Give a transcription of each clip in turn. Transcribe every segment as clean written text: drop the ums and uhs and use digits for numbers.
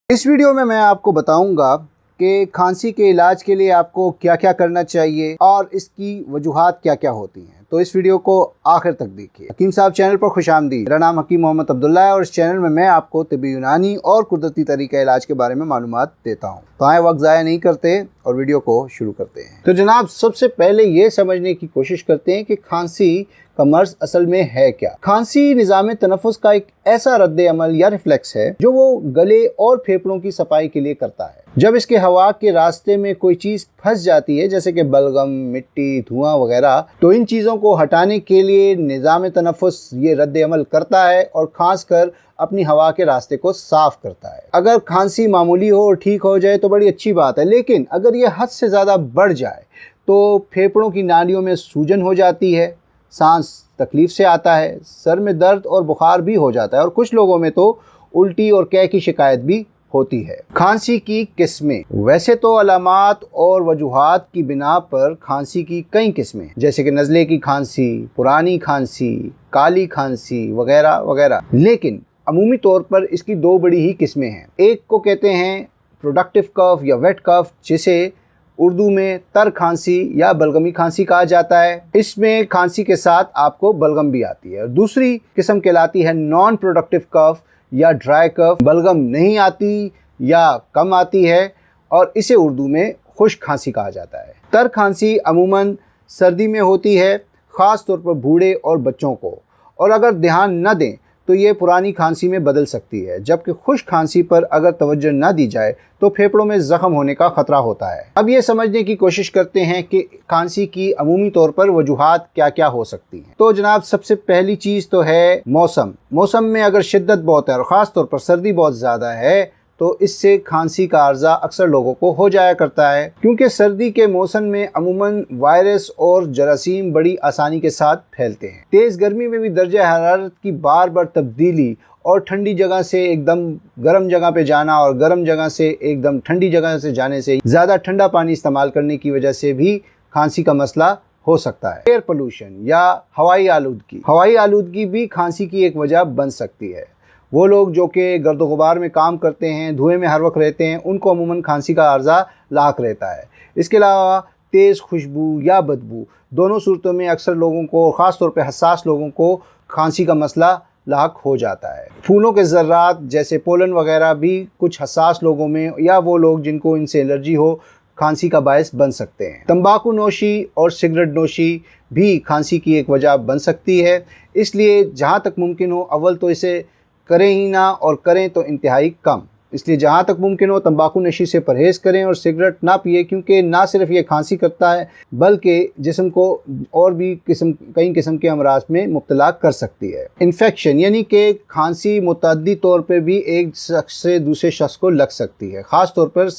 इस वीडियो में मैं आपको बताऊंगा कि खांसी के इलाज के लिए आपको क्या क्या करना चाहिए और इसकी वजूहात क्या क्या होती हैं। तो इस वीडियो को आखिर तक देखिए। हकीम साहब चैनल पर खुशामदीद। मेरा नाम हकीम मोहम्मद अब्दुल्ला है और इस चैनल में मैं आपको तिब्बी यूनानी और कुदरती तरीका इलाज के बारे में मालूमात देता हूँ। तो आए वक्त ज़ाया नहीं करते और वीडियो को शुरू करते हैं। तो जनाब, सबसे पहले ये समझने की कोशिश करते हैं कि खांसी का मर्ज असल में है क्या। खांसी निज़ाम तनफ़ुस का एक ऐसा रद्द अमल या रिफ्लेक्स है जो वो गले और फेफड़ों की सफाई के लिए करता है। जब इसके हवा के रास्ते में कोई चीज़ फंस जाती है, जैसे कि बलगम, मिट्टी, धुआं वगैरह, तो इन चीज़ों को हटाने के लिए निज़ाम तनफ़ुस ये रद्द अमल करता है और खासकर अपनी हवा के रास्ते को साफ करता है। अगर खांसी मामूली हो और ठीक हो जाए तो बड़ी अच्छी बात है, लेकिन अगर ये हद से ज़्यादा बढ़ जाए तो फेफड़ों की नालियों में सूजन हो जाती है, सांस तकलीफ से आता है, सर में दर्द और बुखार भी हो जाता है और कुछ लोगों में तो उल्टी और कै की शिकायत भी होती है। खांसी की किस्में, वैसे तो अलामात और वजूहात की बिना पर खांसी की कई किस्में, जैसे कि नज़ले की खांसी, पुरानी खांसी, काली खांसी वगैरह वगैरह, लेकिन अमूमी तौर पर इसकी दो बड़ी ही किस्में हैं। एक को कहते हैं प्रोडक्टिव कफ या वेट कफ, जिसे उर्दू में तर खांसी या बलगमी खांसी कहा जाता है। इसमें खांसी के साथ आपको बलगम भी आती है। दूसरी किस्म कहलाती है नॉन प्रोडक्टिव कफ या ड्राई कफ। बलगम नहीं आती या कम आती है और इसे उर्दू में खुश्क खांसी कहा जाता है। तर खांसी अमूमन सर्दी में होती है, ख़ास तौर पर बूढ़े और बच्चों को, और अगर ध्यान न दें तो ये पुरानी खांसी में बदल सकती है। जबकि खुश्क खांसी पर अगर तवज्जो न दी जाए तो फेफड़ों में ज़ख्म होने का ख़तरा होता है। अब ये समझने की कोशिश करते हैं कि खांसी की अमूमी तौर पर वजूहात क्या क्या हो सकती हैं। तो जनाब, सबसे पहली चीज़ तो है मौसम में अगर शिद्दत बहुत है और ख़ास तौर पर सर्दी बहुत ज़्यादा है तो इससे खांसी का अर्जा अक्सर लोगों को हो जाया करता है, क्योंकि सर्दी के मौसम में अमूमन वायरस और जरासीम बड़ी आसानी के साथ फैलते हैं। तेज़ गर्मी में भी दर्जा हरारत की बार बार तब्दीली और ठंडी जगह से एकदम गर्म जगह पे जाना और गर्म जगह से एकदम ठंडी जगह से जाने से, ज़्यादा ठंडा पानी इस्तेमाल करने की वजह से भी खांसी का मसला हो सकता है। एयर पोल्यूशन या हवाई आलूदगी भी खांसी की एक वजह बन सकती है। वो लोग जो कि गर्द गुबार में काम करते हैं, धुएं में हर वक्त रहते हैं, उनको अमूमन खांसी का अर्जा लाक रहता है। इसके अलावा तेज़ खुशबू या बदबू, दोनों सूरतों में अक्सर लोगों को, ख़ास तौर पे हसास लोगों को खांसी का मसला लाक हो जाता है। फूलों के ज़र्रात जैसे पोलन वगैरह भी कुछ हसास लोगों में या वो लोग जिनको इनसे एलर्जी हो, खांसी का बायस बन सकते हैं। तंबाकू नोशी और सिगरेट नोशी भी खांसी की एक वजह बन सकती है। इसलिए जहाँ तक मुमकिन हो अव्वल तो इसे करें ही ना, और करें तो इंतहाई कम। इसलिए जहाँ तक मुमकिन हो तंबाकू नशी से परहेज़ करें और सिगरेट ना पिए, क्योंकि ना सिर्फ ये खांसी करता है बल्कि जिस्म को और भी कई किस्म के अमराज में मुब्तला कर सकती है। इन्फेक्शन यानी कि खांसी मुतअद्दी तौर पर भी एक शख्स से दूसरे शख्स को लग सकती है, ख़ास तौर पर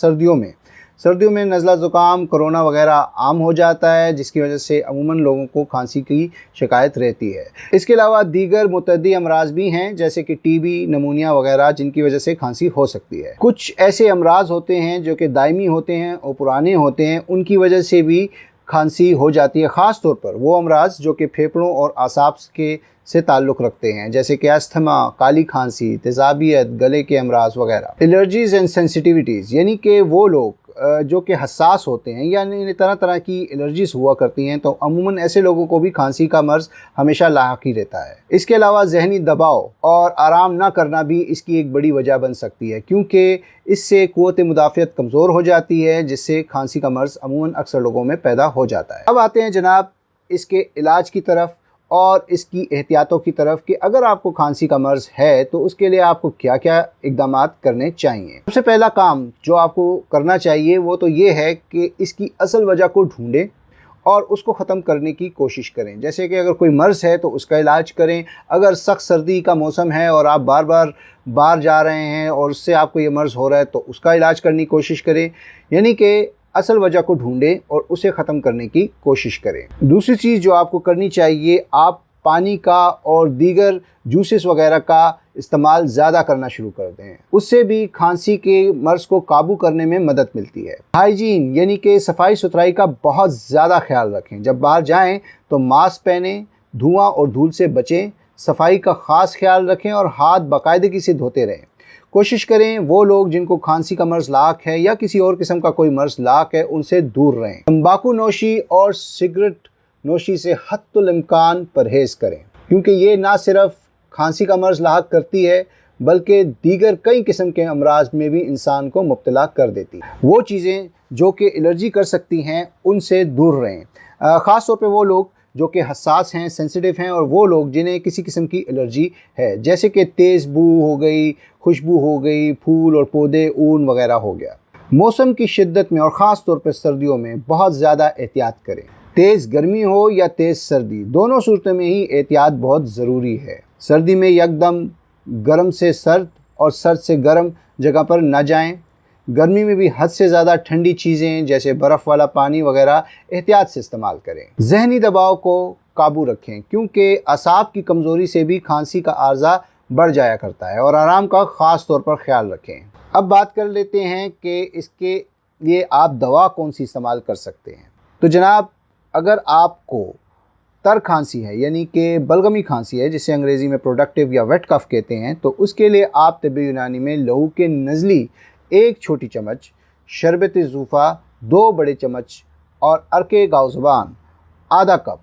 सर्दियों में नज़ला ज़ुकाम, कोरोना वगैरह आम हो जाता है, जिसकी वजह से अमूमन लोगों को खांसी की शिकायत रहती है। इसके अलावा दीगर मुतअद्दी अमराज भी हैं, जैसे कि टीबी, नमूनिया वगैरह, जिनकी वजह से खांसी हो सकती है। कुछ ऐसे अमराज होते हैं जो कि दायमी होते हैं और पुराने होते हैं, उनकी वजह से भी खांसी हो जाती है। ख़ास तौर पर वो अमराज जो कि फेफड़ों और आसाब के से ताल्लुक़ रखते हैं, जैसे कि अस्थमा, काली खांसी, तेज़ाबियत, गले के अमराज वगैरह। एलर्जीज़ एंड सेंसिटिविटीज़ यानी कि वो लोग जो कि हसास होते हैं, यानी तरह तरह की एलर्जीज हुआ करती हैं, तो अमूमन ऐसे लोगों को भी खांसी का मर्ज हमेशा लाक ही रहता है। इसके अलावा जहनी दबाव और आराम ना करना भी इसकी एक बड़ी वजह बन सकती है, क्योंकि इससे क़ुव्वत मुदाफ़ियत कमज़ोर हो जाती है, जिससे खांसी का मर्ज अमूमन अक्सर लोगों में पैदा हो जाता है। अब आते हैं जनाब इसके इलाज की तरफ और इसकी एहतियातों की तरफ कि अगर आपको खांसी का मर्ज है तो उसके लिए आपको क्या क्या इक़दामात करने चाहिए। सबसे पहला काम जो आपको करना चाहिए वो तो ये है कि इसकी असल वजह को ढूंढें और उसको ख़त्म करने की कोशिश करें। जैसे कि अगर कोई मर्ज़ है तो उसका इलाज करें। अगर सख्त सर्दी का मौसम है और आप बार बार बाहर जा रहे हैं और उससे आपको ये मर्ज़ हो रहा है तो उसका इलाज करने की कोशिश करें, यानी कि असल वजह को ढूंढें और उसे ख़त्म करने की कोशिश करें। दूसरी चीज़ जो आपको करनी चाहिए, आप पानी का और दीगर जूसेस वगैरह का इस्तेमाल ज़्यादा करना शुरू कर दें। उससे भी खांसी के मर्ज़ को काबू करने में मदद मिलती है। हाइजीन यानी कि सफाई सुथराई का बहुत ज़्यादा ख्याल रखें। जब बाहर जाएं तो मास्क पहनें, धुआं और धूल से बचें, सफाई का ख़ास ख्याल रखें और हाथ बाकायदगी से धोते रहें। कोशिश करें वो लोग जिनको खांसी का मर्ज़ लाक है या किसी और किस्म का कोई मर्ज़ लाक है उनसे दूर रहें। तंबाकू नोशी और सिगरेट नोशी से हत्तुल इम्कान परहेज़ करें, क्योंकि ये ना सिर्फ खांसी का मर्ज़ लाक करती है बल्कि दीगर कई किस्म के अमराज में भी इंसान को मुब्तला कर देती है। वो चीज़ें जो कि एलर्जी कर सकती हैं उनसे दूर रहें। ख़ास तौर पे वो लोग जो कि हसास हैं, सेंसिटिव हैं, और वो लोग जिन्हें किसी किस्म की एलर्जी है, जैसे कि तेज़ बू हो गई, खुशबू हो गई, फूल और पौधे, ऊन वगैरह हो गया। मौसम की शिद्दत में और ख़ास तौर पर सर्दियों में बहुत ज़्यादा एहतियात करें। तेज़ गर्मी हो या तेज़ सर्दी, दोनों सूरतों में ही एहतियात बहुत ज़रूरी है। सर्दी में यकदम गर्म से सर्द और सर्द से गर्म जगह पर न जाएं। गर्मी में भी हद से ज़्यादा ठंडी चीज़ें जैसे बर्फ़ वाला पानी वगैरह एहतियात से इस्तेमाल करें। ज़हनी दबाव को काबू रखें, क्योंकि असाब की कमज़ोरी से भी खांसी का आर्जा बढ़ जाया करता है, और आराम का ख़ास तौर पर ख्याल रखें। अब बात कर लेते हैं कि इसके लिए आप दवा कौन सी इस्तेमाल कर सकते हैं। तो जनाब, अगर आपको तर खांसी है यानी कि बलगमी खांसी है, जिसे अंग्रेज़ी में प्रोडक्टिव या वेट कफ कहते हैं, तो उसके लिए आप तिब्बी यूनानी में लहू के नज़ली 1 छोटी चम्मच, शरबत ज़ूफ़ा 2 बड़े चम्मच और अर्के गाउज़बान आधा कप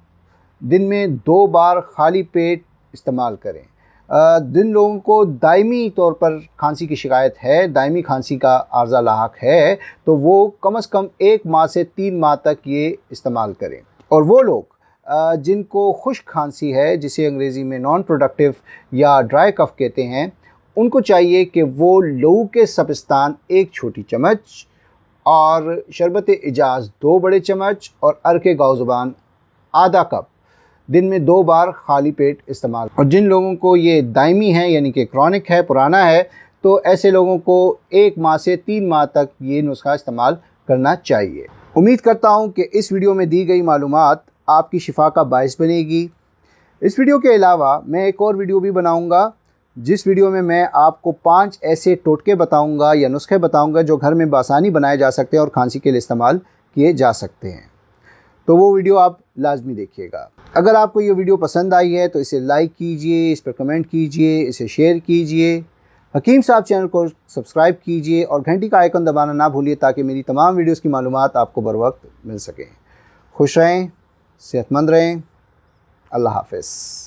दिन में 2 बार खाली पेट इस्तेमाल करें। जिन लोगों को दायमी तौर पर खांसी की शिकायत है, दायमी खांसी का आर्जा लाहक है, तो वो कम से कम 1 माह से 3 माह तक ये इस्तेमाल करें। और वो लोग जिनको खुश्क खांसी है, जिसे अंग्रेज़ी में नॉन प्रोडक्टिव या ड्राई कफ कहते हैं, उनको चाहिए कि वो लहू के सब्स्तान 1 छोटी चम्मच और शरबत इजाज़ 2 बड़े चम्मच और अर्के गाउज़बान आधा कप दिन में 2 बार खाली पेट इस्तेमाल। और जिन लोगों को ये दायमी है यानी कि क्रॉनिक है, पुराना है, तो ऐसे लोगों को 1 माह से 3 माह तक ये नुस्खा इस्तेमाल करना चाहिए। उम्मीद करता हूँ कि इस वीडियो में दी गई मालूमात आपकी शिफा का बायस बनेगी। इस वीडियो के अलावा मैं एक और वीडियो भी बनाऊँगा, जिस वीडियो में मैं आपको 5 ऐसे टोटके बताऊँगा या नुस्खे बताऊँगा जो घर में बआसानी बनाए जा सकते हैं और खांसी के लिए इस्तेमाल किए जा सकते हैं। तो वो वीडियो आप लाजमी देखिएगा। अगर आपको ये वीडियो पसंद आई है तो इसे लाइक कीजिए, इस पर कमेंट कीजिए, इसे शेयर कीजिए, हकीम साहब चैनल को सब्सक्राइब कीजिए और घंटी का आइकन दबाना ना भूलिए, ताकि मेरी तमाम वीडियोस की मालूमात आपको बर वक्त मिल सकें। खुश रहें, सेहतमंद रहें। अल्लाह हाफ़िज़।